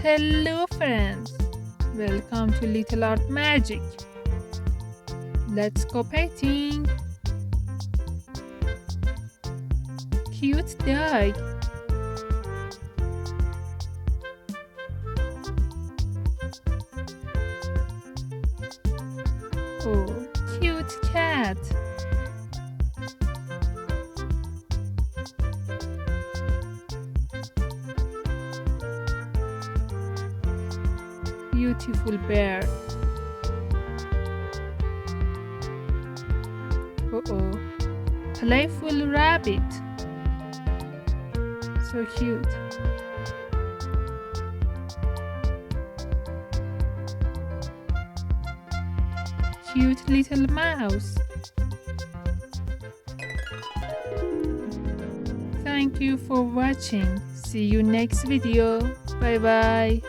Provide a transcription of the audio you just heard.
Hello, friends. Welcome to Little Art Magic. Let's go painting. Cute dog. Oh, cute cat. Beautiful bear. Oh, playful rabbit. So cute. Cute little mouse. Thank you for watching. See you next video. Bye bye.